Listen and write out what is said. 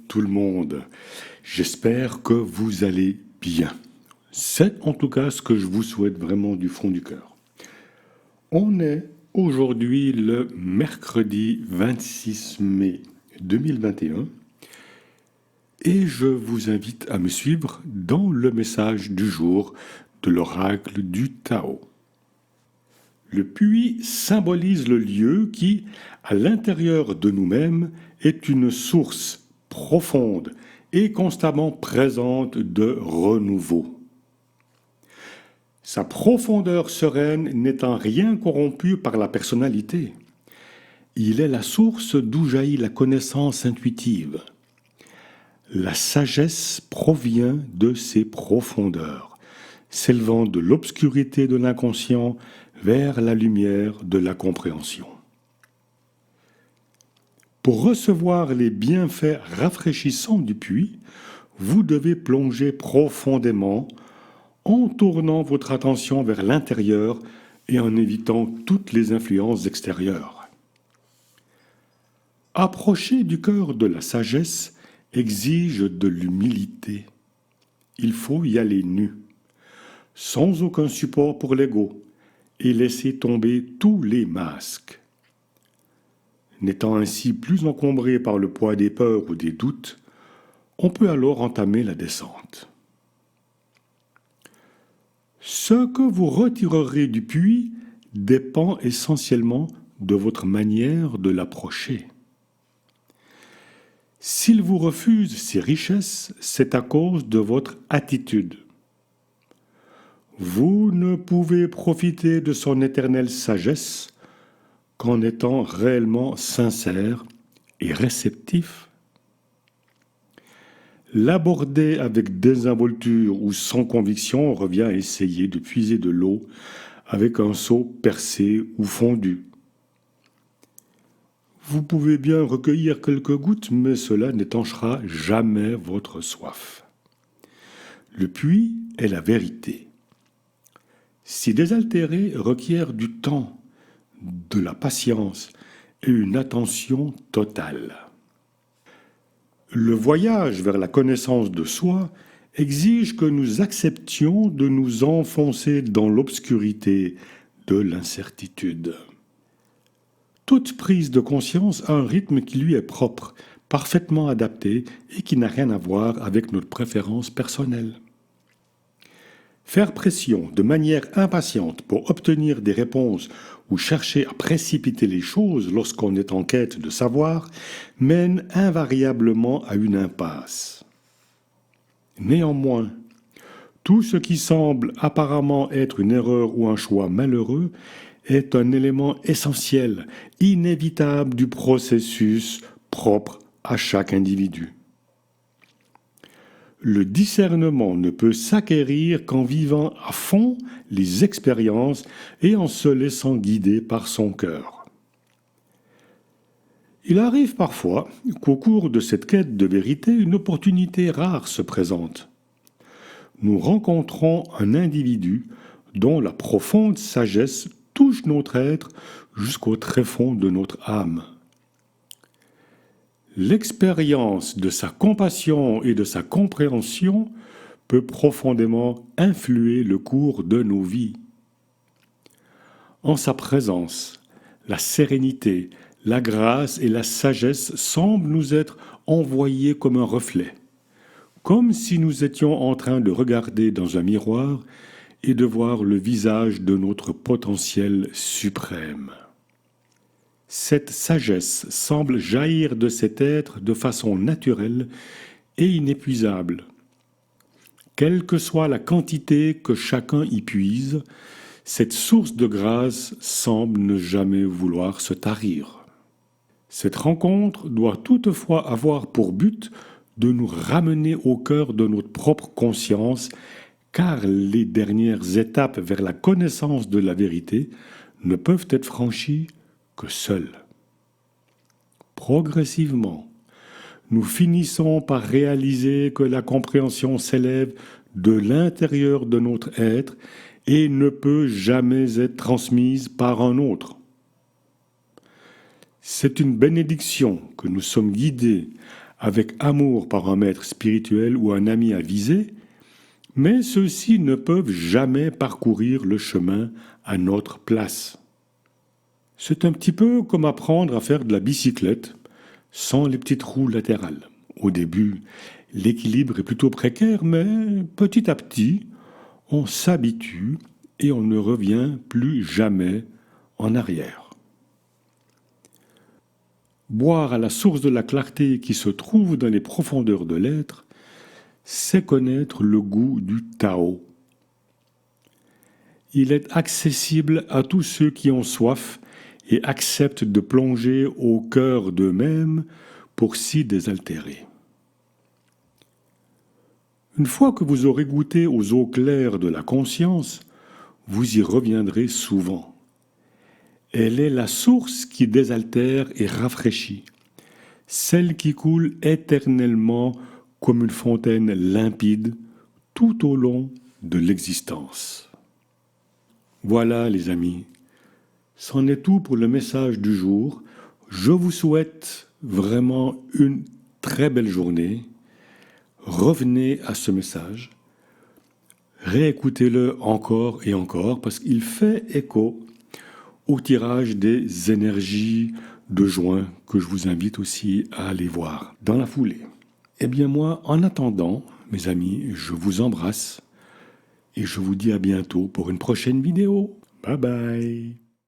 tout le monde. J'espère que vous allez bien. C'est en tout cas ce que je vous souhaite vraiment du fond du cœur. On est aujourd'hui le mercredi 26 mai 2021 et je vous invite à me suivre dans le message du jour de l'oracle du Tao. Le puits symbolise le lieu qui, à l'intérieur de nous-mêmes, est une source profonde et constamment présente de renouveau. Sa profondeur sereine n'est en rien corrompue par la personnalité. Il est la source d'où jaillit la connaissance intuitive. La sagesse provient de ses profondeurs, s'élevant de l'obscurité de l'inconscient vers la lumière de la compréhension. Pour recevoir les bienfaits rafraîchissants du puits, vous devez plonger profondément en tournant votre attention vers l'intérieur et en évitant toutes les influences extérieures. Approcher du cœur de la sagesse exige de l'humilité. Il faut y aller nu, sans aucun support pour l'ego, et laisser tomber tous les masques. N'étant ainsi plus encombré par le poids des peurs ou des doutes, on peut alors entamer la descente. Ce que vous retirerez du puits dépend essentiellement de votre manière de l'approcher. S'il vous refuse ces richesses, c'est à cause de votre attitude. Vous ne pouvez profiter de son éternelle sagesse qu'en étant réellement sincère et réceptif. L'aborder avec désinvolture ou sans conviction revient à essayer de puiser de l'eau avec un seau percé ou fondu. Vous pouvez bien recueillir quelques gouttes, mais cela n'étanchera jamais votre soif. Le puits est la vérité. S'y désaltérer requiert du temps, de la patience et une attention totale. Le voyage vers la connaissance de soi exige que nous acceptions de nous enfoncer dans l'obscurité de l'incertitude. Toute prise de conscience a un rythme qui lui est propre, parfaitement adapté et qui n'a rien à voir avec notre préférence personnelle. Faire pression de manière impatiente pour obtenir des réponses ou chercher à précipiter les choses lorsqu'on est en quête de savoir mène invariablement à une impasse. Néanmoins, tout ce qui semble apparemment être une erreur ou un choix malheureux est un élément essentiel, inévitable du processus propre à chaque individu. Le discernement ne peut s'acquérir qu'en vivant à fond les expériences et en se laissant guider par son cœur. Il arrive parfois qu'au cours de cette quête de vérité, une opportunité rare se présente. Nous rencontrons un individu dont la profonde sagesse touche notre être jusqu'au tréfonds de notre âme. L'expérience de sa compassion et de sa compréhension peut profondément influer le cours de nos vies. En sa présence, la sérénité, la grâce et la sagesse semblent nous être envoyées comme un reflet, comme si nous étions en train de regarder dans un miroir et de voir le visage de notre potentiel suprême. Cette sagesse semble jaillir de cet être de façon naturelle et inépuisable. Quelle que soit la quantité que chacun y puise, cette source de grâce semble ne jamais vouloir se tarir. Cette rencontre doit toutefois avoir pour but de nous ramener au cœur de notre propre conscience, car les dernières étapes vers la connaissance de la vérité ne peuvent être franchies que seuls. Progressivement, nous finissons par réaliser que la compréhension s'élève de l'intérieur de notre être et ne peut jamais être transmise par un autre. C'est une bénédiction que nous sommes guidés avec amour par un maître spirituel ou un ami avisé, mais ceux-ci ne peuvent jamais parcourir le chemin à notre place. C'est un petit peu comme apprendre à faire de la bicyclette sans les petites roues latérales. Au début, l'équilibre est plutôt précaire, mais petit à petit, on s'habitue et on ne revient plus jamais en arrière. Boire à la source de la clarté qui se trouve dans les profondeurs de l'être, c'est connaître le goût du Tao. Il est accessible à tous ceux qui ont soif et acceptent de plonger au cœur d'eux-mêmes pour s'y désaltérer. Une fois que vous aurez goûté aux eaux claires de la conscience, vous y reviendrez souvent. Elle est la source qui désaltère et rafraîchit, celle qui coule éternellement comme une fontaine limpide tout au long de l'existence. Voilà les amis, c'en est tout pour le message du jour. Je vous souhaite vraiment une très belle journée. Revenez à ce message, réécoutez-le encore et encore parce qu'il fait écho au tirage des énergies de juin que je vous invite aussi à aller voir dans la foulée. Eh bien moi, en attendant, mes amis, je vous embrasse et je vous dis à bientôt pour une prochaine vidéo. Bye bye.